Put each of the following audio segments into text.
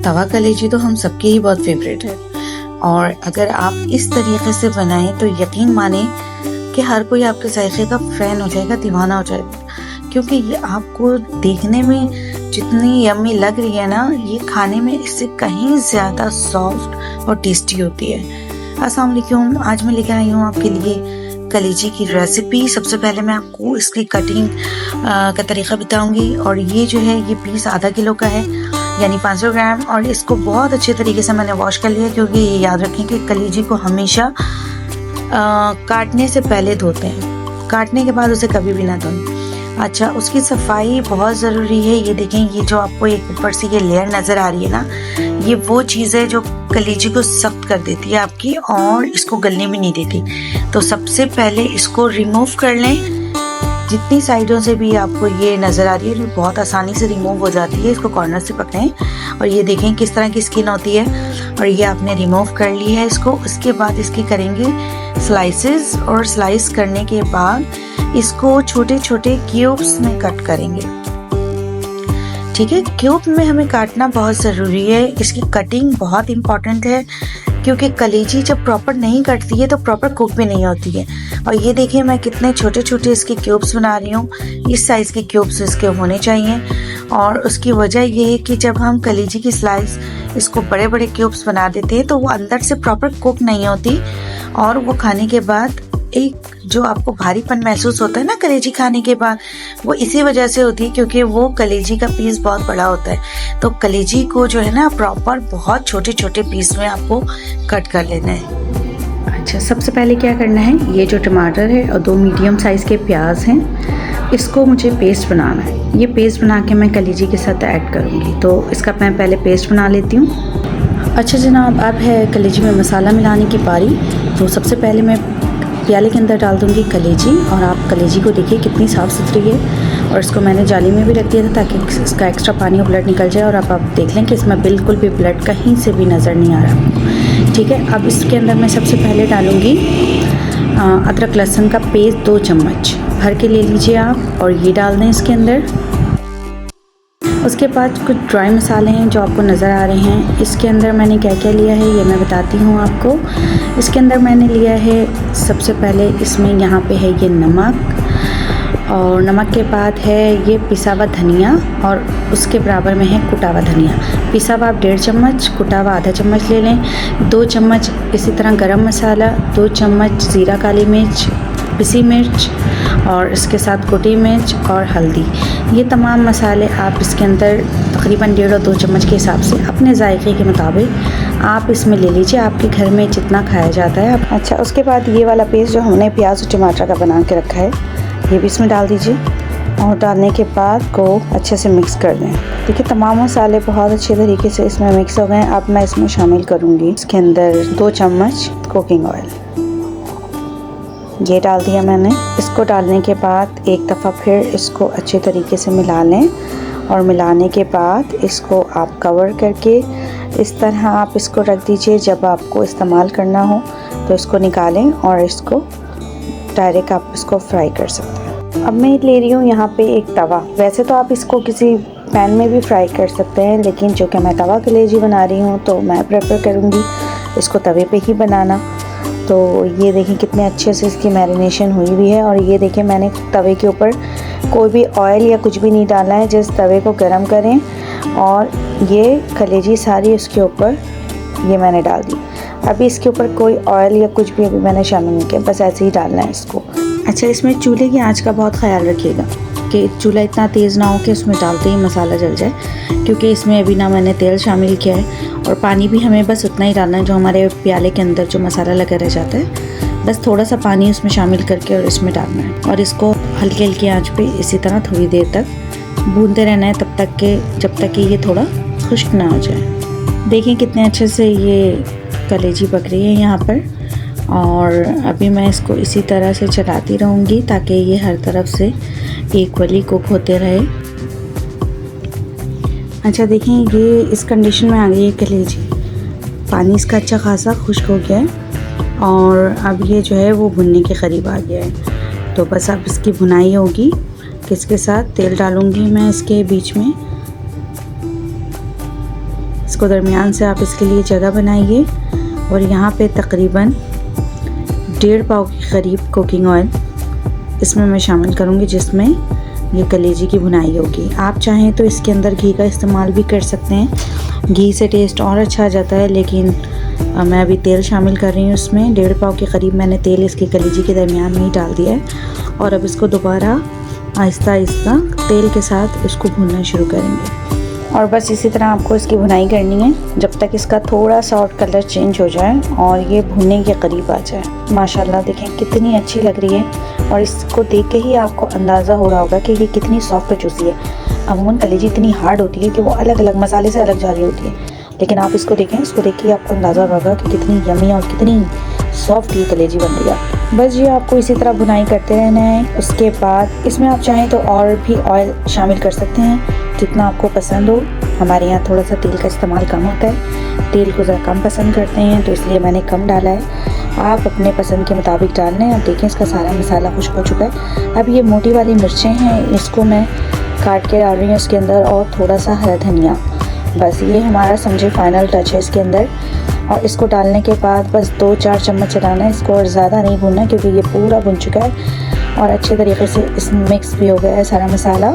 तवा कलेजी तो हम सबके ही बहुत फेवरेट है और अगर आप इस तरीके से बनाएं तो यकीन माने कि हर कोई आपके जायके का फैन हो जाएगा, दीवाना हो जाएगा, क्योंकि ये आपको देखने में जितनी यम्मी लग रही है ना, ये खाने में इससे कहीं ज़्यादा सॉफ्ट और टेस्टी होती है। अस्सलाम वालेकुम, आज मैं लेकर आई हूँ आपके लिए कलेजी की रेसिपी। सबसे पहले मैं आपको इसकी कटिंग का तरीका बताऊंगी और ये जो है ये पीस आधा किलो का है यानी 500 ग्राम और इसको बहुत अच्छे तरीके से मैंने वॉश कर लिया, क्योंकि ये याद रखें कि कलेजी को हमेशा काटने से पहले धोते हैं, काटने के बाद उसे कभी भी ना धोएं। अच्छा, उसकी सफाई बहुत ज़रूरी है। ये देखें, ये जो आपको एक ऊपर से ये लेयर नज़र आ रही है ना, ये वो चीज़ है जो कलेजी को सख्त कर देती है आपकी और इसको गलने भी नहीं देती। तो सबसे पहले इसको रिमूव कर लें। जितनी साइडों से भी आपको ये नज़र आ रही है, ये बहुत आसानी से रिमूव हो जाती है। इसको कॉर्नर से पकड़ें और ये देखें किस तरह की स्किन होती है और ये आपने रिमूव कर ली है इसको। उसके बाद इसकी करेंगे स्लाइसेस और स्लाइस करने के बाद इसको छोटे छोटे क्यूब्स में कट करेंगे। ठीक है, क्यूब में हमें काटना बहुत ज़रूरी है। इसकी कटिंग बहुत इम्पॉर्टेंट है क्योंकि कलेजी जब प्रॉपर नहीं कटती है तो प्रॉपर कुक भी नहीं होती है। और ये देखिए मैं कितने छोटे छोटे इसके क्यूब्स बना रही हूँ। इस साइज़ के क्यूब्स इसके होने चाहिए और उसकी वजह ये है कि जब हम कलेजी की स्लाइस इसको बड़े बड़े क्यूब्स बना देते हैं तो वो अंदर से प्रॉपर कुक नहीं होती और वो खाने के बाद एक जो आपको भारीपन महसूस होता है ना कलेजी खाने के बाद, वो इसी वजह से होती है क्योंकि वो कलेजी का पीस बहुत बड़ा होता है। तो कलेजी को जो है ना प्रॉपर बहुत छोटे छोटे पीस में आपको कट कर लेना है। अच्छा, सबसे पहले क्या करना है, ये जो टमाटर है और 2 मीडियम साइज़ के प्याज हैं, इसको मुझे पेस्ट बनाना है। ये पेस्ट बना के मैं कलेजी के साथ ऐड करूँगी, तो इसका मैं पहले पेस्ट बना लेती हूँ। अच्छा जनाब, अब है कलेजी में मसाला मिलाने की बारी। तो सबसे पहले मैं प्याले के अंदर डाल दूंगी कलेजी और आप कलेजी को देखिए कितनी साफ़ सुथरी है और इसको मैंने जाली में भी रख दिया था ताकि इसका एक्स्ट्रा पानी और ब्लड निकल जाए। और अब आप देख लें कि इसमें बिल्कुल भी ब्लड कहीं से भी नज़र नहीं आ रहा। ठीक है, अब इसके अंदर मैं सबसे पहले डालूँगी अदरक लहसुन का पेस्ट 2 चम्मच भर के ले लीजिए आप और ये डाल दें इसके अंदर। उसके बाद कुछ ड्राई मसाले हैं जो आपको नज़र आ रहे हैं। इसके अंदर मैंने क्या क्या लिया है ये मैं बताती हूँ आपको। इसके अंदर मैंने लिया है सबसे पहले, इसमें यहाँ पे है ये नमक और नमक के बाद है ये पिसा हुआ धनिया और उसके बराबर में है कुटा हुआ धनिया। पिसा हुआ आप 1.5 चम्मच, कुटा हुआ आधा चम्मच ले लें। 2 चम्मच इसी तरह गरम मसाला, 2 चम्मच ज़ीरा काली मिर्च, पिसी मिर्च और इसके साथ कुटी मिर्च और हल्दी। ये तमाम मसाले आप इसके अंदर तकरीबन 1.5 और 2 चम्मच के हिसाब से अपने जायके के मुताबिक आप इसमें ले लीजिए, आपके घर में जितना खाया जाता है। अच्छा, उसके बाद ये वाला पेस्ट जो हमने प्याज और टमाटर का बना के रखा है ये भी इसमें डाल दीजिए और डालने के बाद को अच्छे से मिक्स कर दें। देखिए तमाम मसाले बहुत अच्छे तरीके से इसमें मिक्स हो गए। अब मैं इसमें शामिल करूँगी इसके अंदर 2 चम्मच कुकिंग ऑयल, ये डाल दिया मैंने। इसको डालने के बाद एक दफ़ा फिर इसको अच्छे तरीके से मिला लें और मिलाने के बाद इसको आप कवर करके इस तरह आप इसको रख दीजिए। जब आपको इस्तेमाल करना हो तो इसको निकालें और इसको डायरेक्ट आप इसको फ्राई कर सकते हैं। अब मैं ले रही हूँ यहाँ पे एक तवा। वैसे तो आप इसको किसी पैन में भी फ्राई कर सकते हैं, लेकिन जो कि मैं तवा कलेजी बना रही हूँ तो मैं प्रेफर करूँगी इसको तवे पे ही बनाना। तो ये देखें कितने अच्छे से इसकी मैरिनेशन हुई हुई है और ये देखें मैंने तवे के ऊपर कोई भी ऑयल या कुछ भी नहीं डाला है। जिस तवे को गरम करें और ये कलेजी सारी उसके ऊपर ये मैंने डाल दी। अभी इसके ऊपर कोई ऑयल या कुछ भी अभी मैंने शामिल नहीं किया, बस ऐसे ही डालना है इसको। अच्छा, इसमें चूल्हे की आंच का बहुत ख्याल रखिएगा कि चूल्हा इतना तेज़ ना हो कि उसमें डालते ही मसाला जल जाए, क्योंकि इसमें अभी ना मैंने तेल शामिल किया है और पानी भी हमें बस उतना ही डालना है जो हमारे प्याले के अंदर जो मसाला लगा रह जाता है, बस थोड़ा सा पानी उसमें शामिल करके और इसमें डालना है और इसको हल्की हल्की आंच पे इसी तरह थोड़ी देर तक भूनते रहना है, तब तक कि जब तक कि ये थोड़ा खुश्क ना हो जाए। देखें कितने अच्छे से ये कलेजी पक रही है यहाँ पर और अभी मैं इसको इसी तरह से चलाती रहूँगी ताकि ये हर तरफ से इक्वली कुक होते रहे। अच्छा देखें, ये इस कंडीशन में आ गई है कलेजी, पानी इसका अच्छा खासा खुश्क हो गया है और अब ये जो है वो भुनने के करीब आ गया है। तो बस अब इसकी भुनाई होगी। किसके साथ तेल डालूँगी मैं इसके बीच में, इसको दरमियान से आप इसके लिए जगह बनाइए। और यहाँ पे तकरीबन 1.5 पाव के करीब कुकिंग ऑयल इसमें मैं शामिल करूँगी, जिसमें ये कलेजी की भुनाई होगी। आप चाहें तो इसके अंदर घी का इस्तेमाल भी कर सकते हैं, घी से टेस्ट और अच्छा आ जाता है, लेकिन मैं अभी तेल शामिल कर रही हूँ इसमें। 1.5 पाव के करीब मैंने तेल इसकी कलेजी के दरमियान में ही डाल दिया है। और अब इसको दोबारा आहिस्ता आहिस्ता तेल के साथ इसको भूनना शुरू करेंगे। और बस इसी तरह आपको इसकी भुनाई करनी है जब तक इसका थोड़ा सा और कलर चेंज हो जाए और ये भुनने के करीब आ जाए। माशाल्लाह देखें कितनी अच्छी लग रही है, और इसको देख के ही आपको अंदाज़ा हो रहा होगा कि ये कितनी सॉफ्ट जूसी है। अमूमन कलेजी इतनी हार्ड होती है कि वो अलग अलग मसाले से अलग जा रही होती है, लेकिन आप इसको देखें, इसको देख के आपको अंदाज़ा होगा कि कितनी यमी और कितनी सॉफ्ट ये कलेजी बन रही है। बस ये आपको इसी तरह भुनाई करते रहना है। उसके बाद इसमें आप चाहें तो और भी ऑयल शामिल कर सकते हैं जितना आपको पसंद हो। हमारे यहाँ थोड़ा सा तेल का इस्तेमाल कम होता है, तेल को ज़रा कम पसंद करते हैं, तो इसलिए मैंने कम डाला है। आप अपने पसंद के मुताबिक डाल लें। अब देखें इसका सारा मसाला खुश्क हो चुका है। अब ये मोटी वाली मिर्चें हैं, इसको मैं काट के डाल रही हूँ इसके अंदर, और थोड़ा सा हरा धनिया। बस ये हमारा समझे फाइनल टच है इसके अंदर। और इसको डालने के बाद बस 2-4 चम्मच चलाना है इसको, और ज़्यादा नहीं भूनना क्योंकि ये पूरा भुन चुका है और अच्छे तरीके से इसमें मिक्स भी हो गया है सारा मसाला,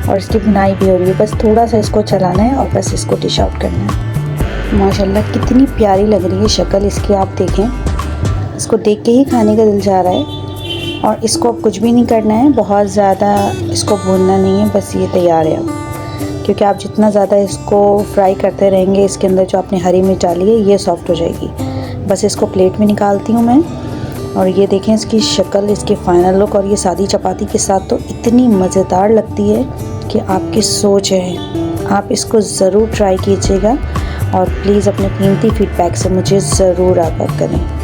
और इसकी भुनाई भी हो रही है। बस थोड़ा सा इसको चलाना है और बस इसको डिश आउट करना है। माशाल्लाह कितनी प्यारी लग रही है शक्ल इसकी, आप देखें, इसको देख के ही खाने का दिल जा रहा है। और इसको कुछ भी नहीं करना है, बहुत ज़्यादा इसको भूनना नहीं है, बस ये तैयार है अब। क्योंकि आप जितना ज़्यादा इसको फ्राई करते रहेंगे, इसके अंदर जो आपने हरी मिर्च डाली है ये सॉफ्ट हो जाएगी। बस इसको प्लेट में निकालती हूँ मैं, और ये देखें इसकी शक्ल, इसकी फ़ाइनल लुक। और ये सादी चपाती के साथ तो इतनी मज़ेदार लगती है कि आपकी सोच है। आप इसको ज़रूर ट्राई कीजिएगा और प्लीज़ अपने कीमती फ़ीडबैक से मुझे ज़रूर आगाह करें।